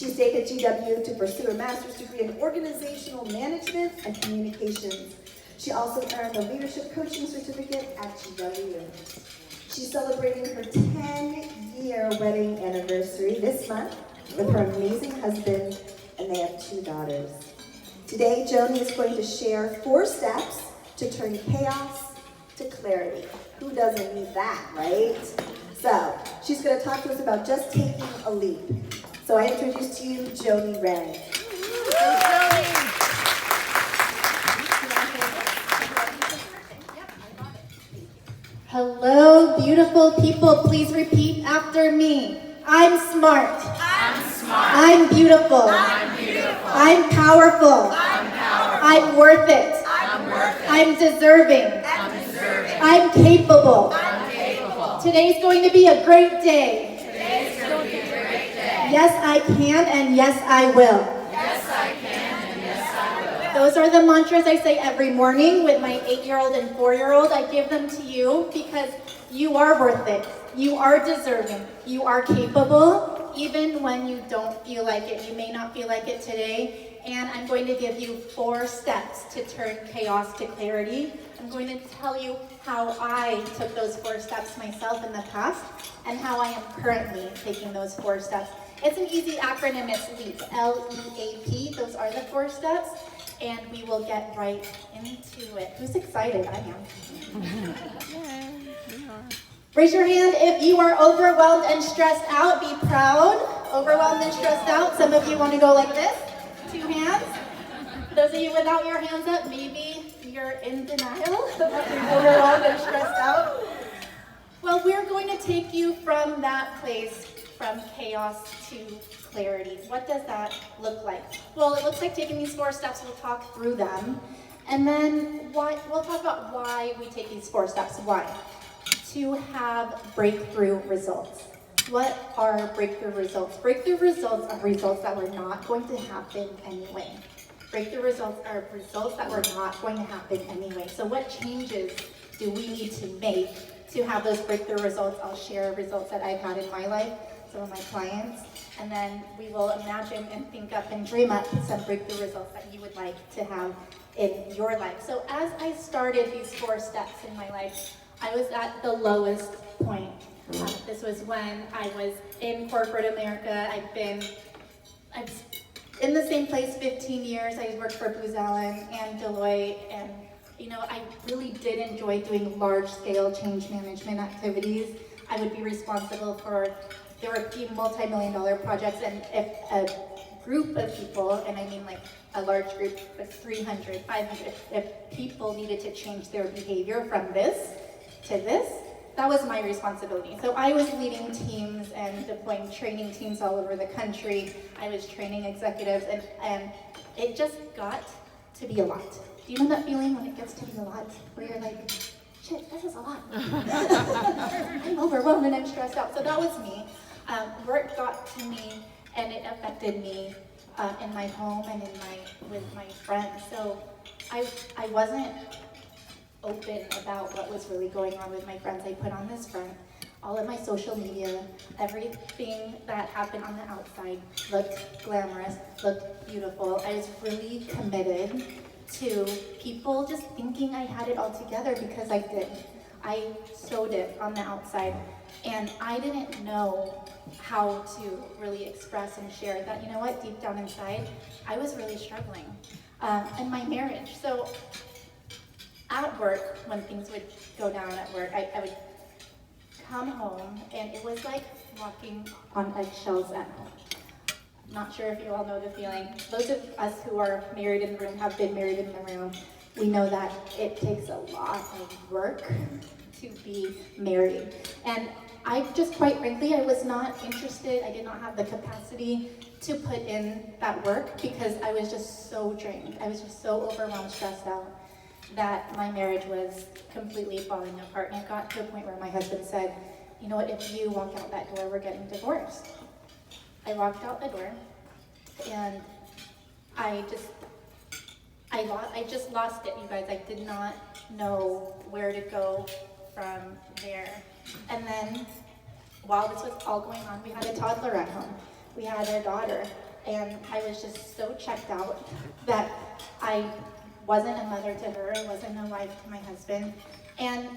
She stayed at GW to pursue a master's degree in organizational management and communications. She also earned a leadership coaching certificate at GW. She's celebrating her 10-year wedding anniversary this month with her amazing husband, and they have 2 daughters. Today, Joni is going to share 4 steps to turn chaos to clarity. Who doesn't need that, right? So, she's going to talk to us about just taking a leap. So I introduce to you Joni Rae. Hello, beautiful people. Please repeat after me. I'm smart. I'm smart. I'm beautiful. I'm beautiful. I'm powerful. I'm powerful. I'm worth it. I'm worth it. I'm deserving. I'm deserving. I'm capable. I'm capable. Today's going to be a great day. Today's going to be a great day. Yes, I can, and yes, I will. Yes, I can, and yes, I will. Those are the mantras I say every morning with my 8-year-old and 4-year-old. I give them to you because you are worth it. You are deserving. You are capable, even when you don't feel like it. You may not feel like it today. And I'm going to give you 4 steps to turn chaos to clarity. I'm going to tell you how I took those 4 steps myself in the past and how I am currently taking those 4 steps. It's an easy acronym. It's LEAP, L-E-A-P. Those are the 4 steps. And we will get right into it. Who's excited? I am. Raise your hand if you are overwhelmed and stressed out. Be proud. Overwhelmed and stressed out. Some of you want to go like this. 2 hands. Those of you without your hands up, maybe you're in denial about being overwhelmed and stressed out. Well, we're going to take you from that place, from chaos to clarity. What does that look like? Well, it looks like taking these 4 steps. We'll talk through them. And then we'll talk about why we take these 4 steps. Why? To have breakthrough results. What are breakthrough results? Breakthrough results are results that were not going to happen anyway. Breakthrough results are results that were not going to happen anyway. So what changes do we need to make to have those breakthrough results? I'll share results that I've had in my life, some of my clients, and then we will imagine and think up and dream up some breakthrough results that you would like to have in your life. So as I started these 4 steps in my life, I was at the lowest point. This was when I was in corporate America. I've been in the same place 15 years. I worked for Booz Allen and Deloitte, and I really did enjoy doing large-scale change management activities. I would be responsible for, there were multi-million-dollar projects, and if a group of people, and I mean like a large group of 300, 500, if people needed to change their behavior from this to this, that was my responsibility. So I was leading teams and deploying training teams all over the country. I was training executives, and it just got to be a lot. Do you know that feeling when it gets to be a lot? Where you're like, shit, this is a lot. I'm overwhelmed and I'm stressed out. So that was me. Work got to me, and it affected me in my home and with my friends. So I wasn't open about what was really going on with my friends. I put on this front. All of my social media, everything that happened on the outside looked glamorous, looked beautiful. I was really committed to people just thinking I had it all together, because I did. I showed it on the outside, and I didn't know how to really express and share that, deep down inside, I was really struggling. In my marriage. So at work, when things would go down at work, I would come home, and it was like walking on eggshells at home. Not sure if you all know the feeling. Those of us who are married in the room, have been married in the room, we know that it takes a lot of work to be married. And I just, quite frankly, I was not interested. I did not have the capacity to put in that work, because I was just so drained. I was just so overwhelmed, stressed out, that my marriage was completely falling apart. And it got to a point where my husband said, you know what, if you walk out that door, we're getting divorced. I walked out the door, and I just lost it, you guys. I did not know where to go from there. And then, while this was all going on, we had a toddler at home. We had our daughter. and I was just so checked out that I wasn't a mother to her, I wasn't a wife to my husband. And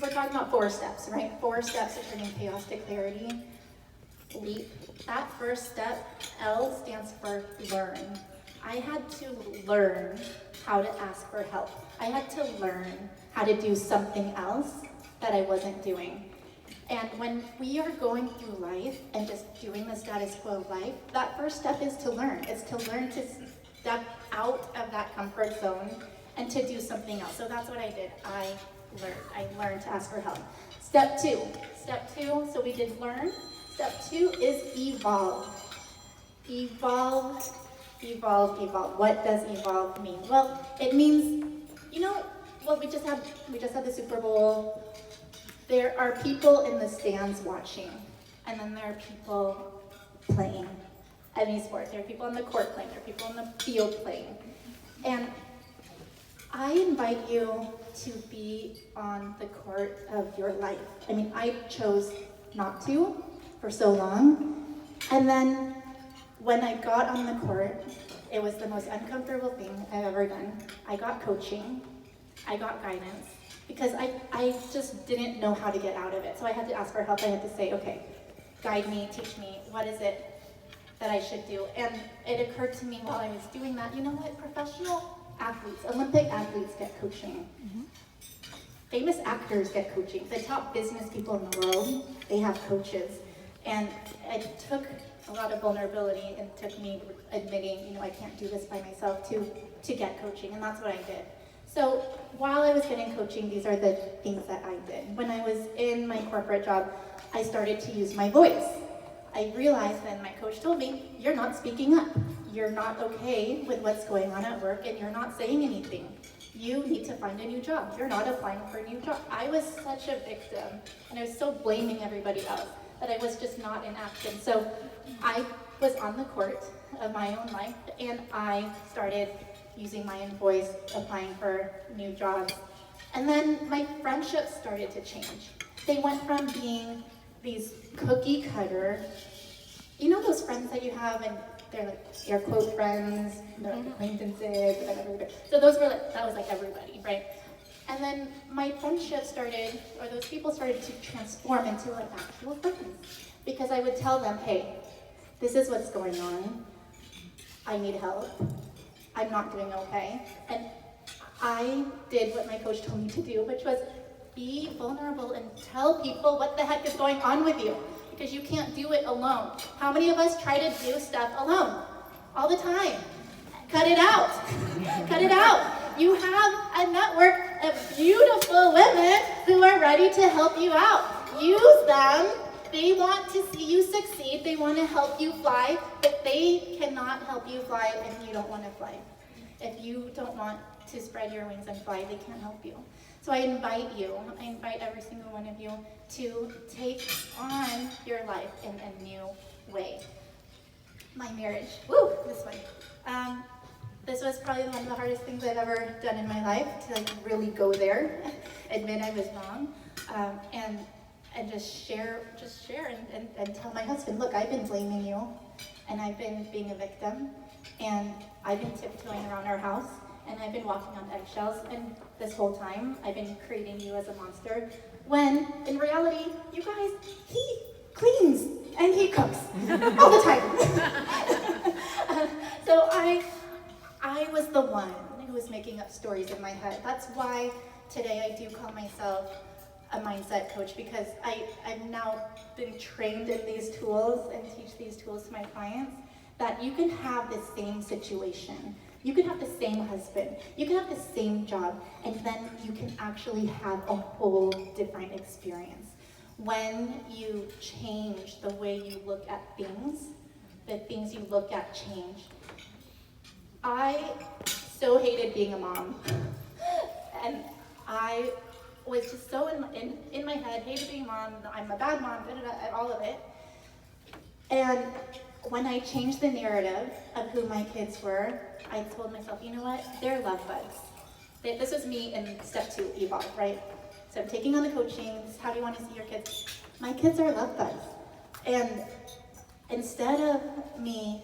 we're talking about 4 steps, right? 4 steps of turning chaos to clarity. LEAP. That first step, L, stands for learn. I had to learn how to ask for help. I had to learn how to do something else that I wasn't doing. And when we are going through life and just doing the status quo of life, that first step is to learn. It's to learn to step out of that comfort zone and to do something else. So that's what I did. I learned to ask for help. Step 2, so we did learn. Step 2 is evolve. Evolve. What does evolve mean? Well, it means, we just had the Super Bowl. There are people in the stands watching, and then there are people playing any sport. There are people on the court playing, there are people on the field playing. And I invite you to be on the court of your life. I mean, I chose not to for so long. And then when I got on the court, it was the most uncomfortable thing I've ever done. I got coaching, I got guidance, because I just didn't know how to get out of it. So I had to ask for help. I had to say, okay, guide me, teach me, what is it that I should do? And it occurred to me while I was doing that, you know what, professional athletes, Olympic athletes get coaching. Famous actors get coaching. The top business people in the world, they have coaches. And it took a lot of vulnerability and took me admitting, I can't do this by myself to get coaching, and that's what I did. So while I was getting coaching, these are the things that I did. When I was in my corporate job, I started to use my voice. I realized then, my coach told me, you're not speaking up. You're not okay with what's going on at work, and you're not saying anything. You need to find a new job. You're not applying for a new job. I was such a victim, and I was so blaming everybody else that I was just not in action. So I was on the court of my own life, and I started using my own voice, applying for new jobs. And then my friendships started to change. They went from being these cookie cutter, those friends that you have, and they're like air quote friends, they're like acquaintances, so that was like everybody, right? And then my friendship started, or those people started to transform into like actual friends. Because I would tell them, hey, this is what's going on. I need help. I'm not doing okay. And I did what my coach told me to do, which was be vulnerable and tell people what the heck is going on with you. Because you can't do it alone. How many of us try to do stuff alone? All the time. Cut it out. Cut it out. You have a network of beautiful women who are ready to help you out. Use them. They want to see you succeed. They want to help you fly, but they cannot help you fly if you don't want to fly. If you don't want to spread your wings and fly, they can't help you. So I invite every single one of you to take on your life in a new way. My marriage, this way. This was probably one of the hardest things I've ever done in my life, to really go there, admit I was wrong, and just share and tell my husband, look, I've been blaming you, and I've been being a victim, and I've been tiptoeing around our house, and I've been walking on eggshells, and this whole time I've been creating you as a monster, when in reality, you guys, he cleans and he cooks all the time. So I was the one who was making up stories in my head. That's why today I do call myself a mindset coach, because I've now been trained in these tools and teach these tools to my clients, that you can have the same situation. You can have the same husband. You can have the same job, and then you can actually have a whole different experience. When you change the way you look at things, the things you look at change. I so hated being a mom, and I was just so in my head, hated being a mom, I'm a bad mom, all of it. And when I changed the narrative of who my kids were, I told myself, you know what, they're love bugs. This was me in step 2, evolve, right? So I'm taking on the coaching, this is how do you want to see your kids? My kids are love bugs. And instead of me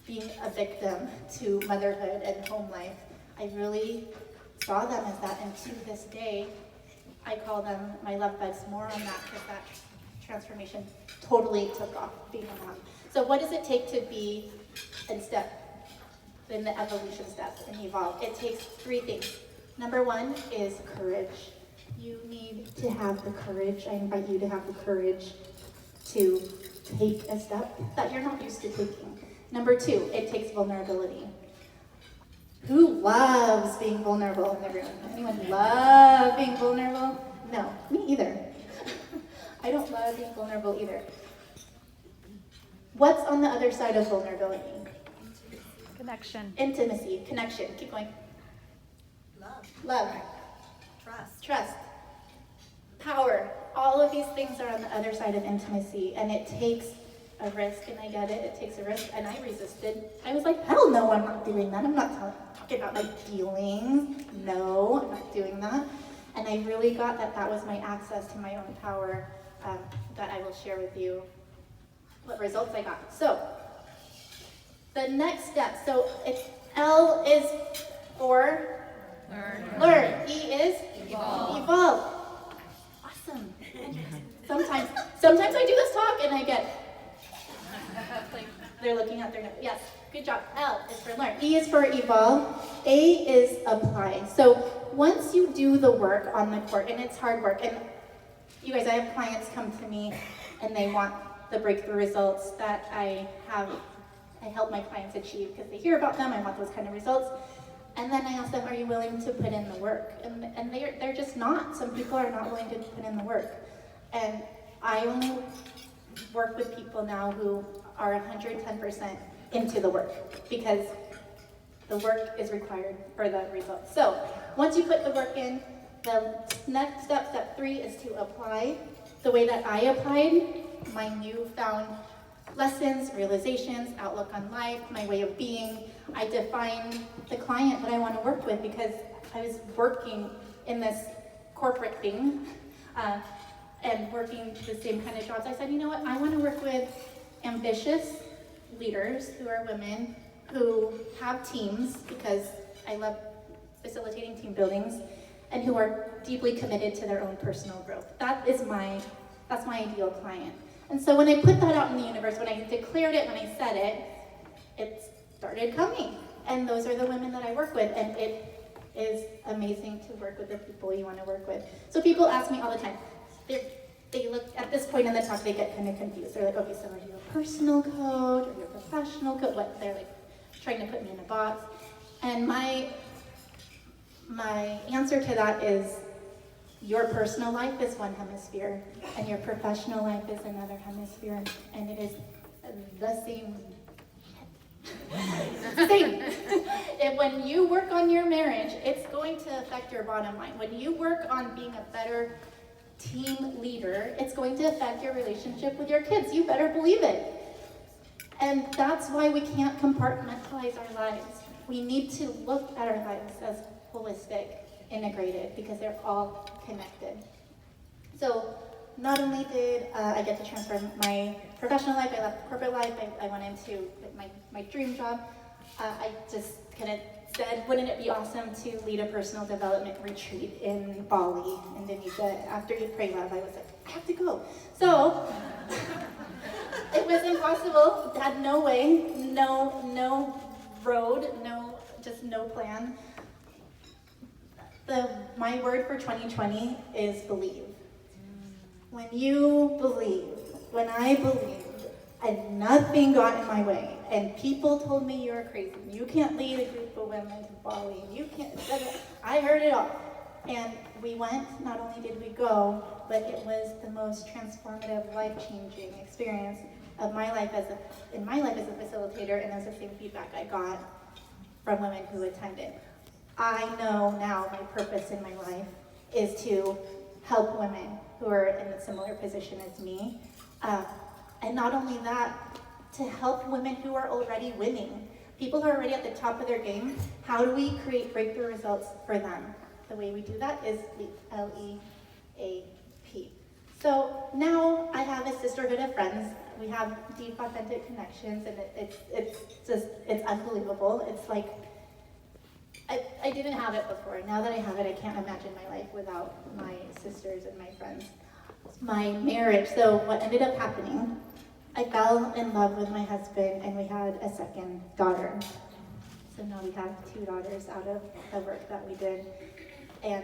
being a victim to motherhood and home life, I really saw them as that, and to this day, I call them my love bugs. More on that, because that transformation totally took off being a mom. So what does it take to be in the evolution steps and evolve? It takes 3 things. Number 1 is courage. You need to have the courage. I invite you to have the courage to take a step that you're not used to taking. Number 2, it takes vulnerability. Who loves being vulnerable in the room? Anyone love being vulnerable? No, me either. I don't love being vulnerable either. What's on the other side of vulnerability? Connection. Intimacy, connection. Keep going. Love. Trust. Power. All of these things are on the other side of intimacy, and it takes a risk, and I get it. It takes a risk, and I resisted. I was like, hell no, I'm not doing that. I'm not talking about my feelings. No, I'm not doing that. And I really got that was my access to my own power, that I will share with you what results I got. So, the next step. So, L is for learn. E is evolve. Awesome. Sometimes I do this talk and I get, they're looking at their notes. Yes, good job. L is for learn. E is for evolve. A is apply. So once you do the work on the court, and it's hard work, and you guys, I have clients come to me and they want the breakthrough results that I help my clients achieve, because they hear about them, I want those kind of results. And then I ask them, are you willing to put in the work? And they're just not. Some people are not willing to put in the work. And I only work with people now who are 110% into the work, because the work is required for the results. So once you put the work in, the next step 3, is to apply. The way that I applied my newfound lessons, realizations, outlook on life, my way of being, I defined the client that I want to work with, because I was working in this corporate thing and working the same kind of jobs. I said, you know what, I want to work with ambitious leaders who are women, who have teams, because I love facilitating team buildings, and who are deeply committed to their own personal growth. That's my ideal client. And so when I put that out in the universe, when I declared it, when I said it, it started coming. And those are the women that I work with, and it is amazing to work with the people you want to work with. So people ask me all the time, they look, at this point in the talk, they get kind of confused. They're like, okay, so are you a personal coach, or you're a professional coach? What, they're like trying to put me in a box. And my answer to that is, your personal life is one hemisphere, and your professional life is another hemisphere, and it is the same. Same. And when you work on your marriage, it's going to affect your bottom line. When you work on being a better team leader, it's going to affect your relationship with your kids. You better believe it. And that's why we can't compartmentalize our lives. We need to look at our lives as holistic, integrated, because they're all connected. So not only did I get to transform my professional life, I left corporate life, I went into my dream job. I just kind of said, wouldn't it be awesome to lead a personal development retreat in Bali, Indonesia? After You Pray Love, I was like, I have to go. So it was impossible. Had no way, no road, just no plan. My word for 2020 is believe. When you believe, when I believed, and nothing got in my way, and people told me you're crazy, you can't lead a group of women to Bali, you can't, I heard it all. And we went, not only did we go, but it was the most transformative, life-changing experience of my life as a facilitator, and that's the same feedback I got from women who attended. I know now my purpose in my life is to help women who are in a similar position as me. And not only that, to help women who are already winning. People who are already at the top of their game, how do we create breakthrough results for them? The way we do that is LEAP. So now I have a sisterhood of friends. we have deep, authentic connections, and it's unbelievable. It's like, I didn't have it before. Now that I have it, I can't imagine my life without my sisters and my friends. My marriage, so what ended up happening, I fell in love with my husband, and we had a second daughter. So now we have 2 daughters out of the work that we did. And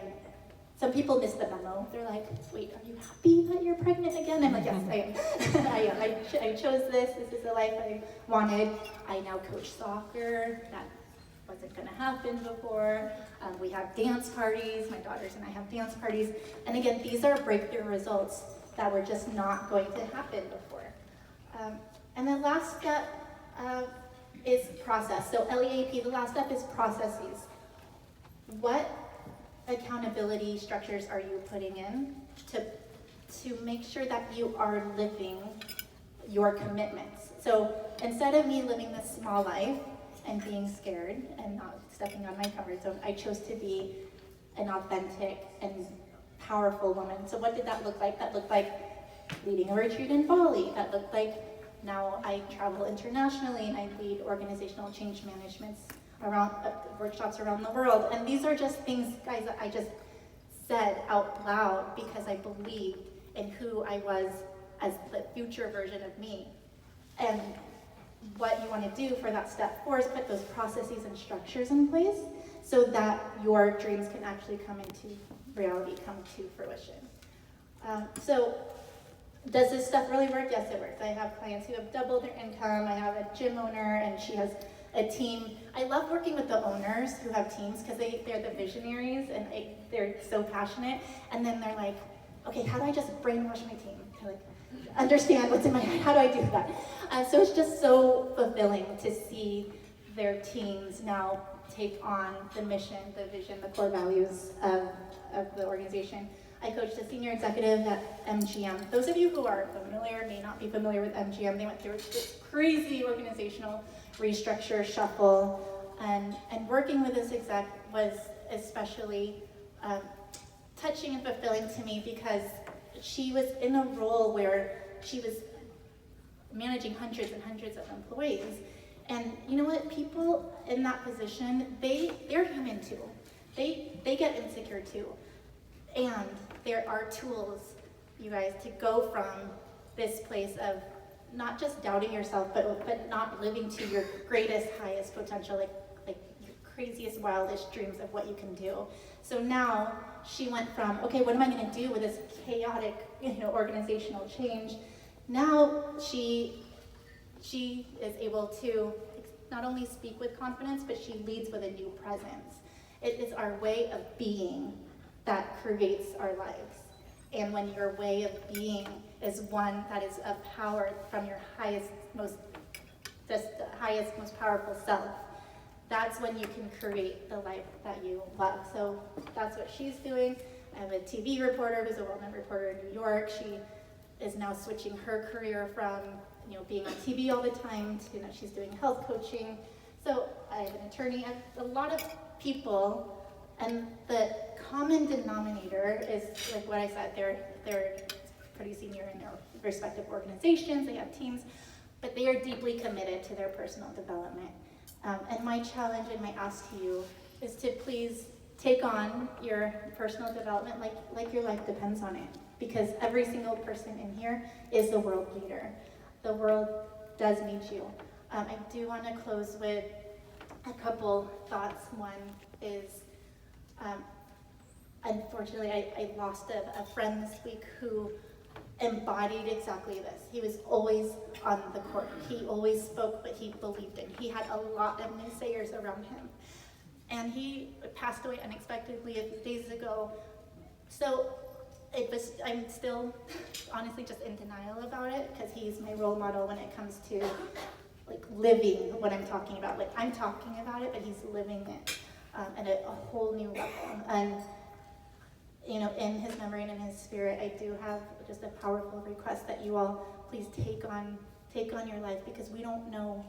some people miss the memo. They're like, wait, are you happy that you're pregnant again? I'm like, yes, I am. I am. I chose this. This is the life I wanted. I now coach soccer. That wasn't going to happen before. We have dance parties. My daughters and I have dance parties. And again, these are breakthrough results that were just not going to happen before. And the last step is process. So LEAP, the last step is processes. What accountability structures are you putting in to make sure that you are living your commitments? So instead of me living this small life and being scared and not stepping on my comfort zone, I chose to be an authentic and powerful woman. So what did that look like? That looked like leading a retreat in Bali. That looked like now I travel internationally and I lead organizational change managements around workshops around the world. And these are just things, guys, that I just said out loud because I believed in who I was as the future version of me. And what you want to do for that step 4 is put those processes and structures in place so that your dreams can actually come into reality, come to fruition. So does this stuff really work? Yes, it works. I have clients who have doubled their income. I have a gym owner and she has a team. I love working with the owners who have teams because they're the visionaries and they're so passionate. And then they're like, okay, how do I just brainwash my team to like understand what's in my head? How do I do that? So it's just so fulfilling to see their teams now take on the mission, the vision, the core values of the organization. I coached a senior executive at MGM. Those of you who are familiar may not be familiar with MGM. They went through this crazy organizational restructure, shuffle, and working with this exec was especially touching and fulfilling to me because she was in a role where she was managing hundreds and hundreds of employees. And you know what? People in that position, they're human too. They get insecure too. And there are tools, you guys, to go from this place of not just doubting yourself, but not living to your greatest, highest potential, like your craziest, wildest dreams of what you can do. So now she went from, okay, what am I going to do with this chaotic, organizational change? Now she is able to not only speak with confidence, but she leads with a new presence. It is our way of being that creates our lives. And when your way of being is one that is of power from your highest, most powerful self, that's when you can create the life that you love. So that's what she's doing. I have a TV reporter who's a well-known reporter in New York. She is now switching her career from being on TV all the time to she's doing health coaching. So I have an attorney. I have a lot of people, and the common denominator is like what I said. They're pretty senior in their respective organizations. They have teams, but they are deeply committed to their personal development. And my challenge and my ask to you is to please take on your personal development like your life depends on it. Because every single person in here is the world leader. The world does need you. I do want to close with a couple thoughts. One is, unfortunately, I lost a friend this week who embodied exactly this. He was always on the court. He always spoke what he believed in. He had a lot of naysayers around him. And he passed away unexpectedly a few days ago. So I'm still honestly just in denial about it because he's my role model when it comes to living what I'm talking about. I'm talking about it, but he's living it at a whole new level. And in his memory and in his spirit, I do have just a powerful request that you all please take on your life, because we don't know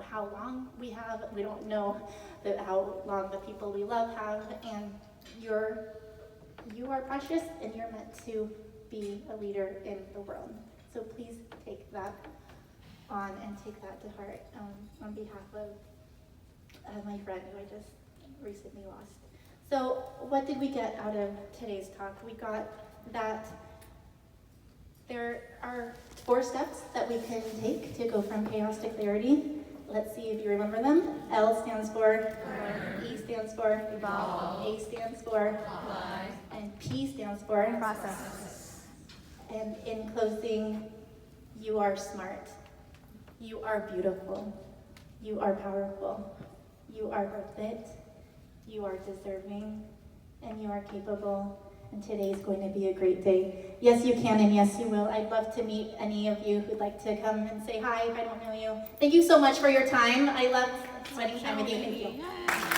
how long we have. We don't know how long the people we love have, and you are precious, and you're meant to be a leader in the world. So please take that on and take that to heart on behalf of my friend who I just recently lost. So what did we get out of today's talk? We got that there are 4 steps that we can take to go from chaos to clarity. Let's see if you remember them. L stands for learn. E stands for evolve. A stands for apply. And P stands for Process. And in closing, you are smart. You are beautiful. You are powerful. You are worth it. You are deserving. And you are capable. And today is going to be a great day. Yes, you can, and yes, you will. I'd love to meet any of you who'd like to come and say hi if I don't know you. Thank you so much for your time. I love spending time with you. Thank you.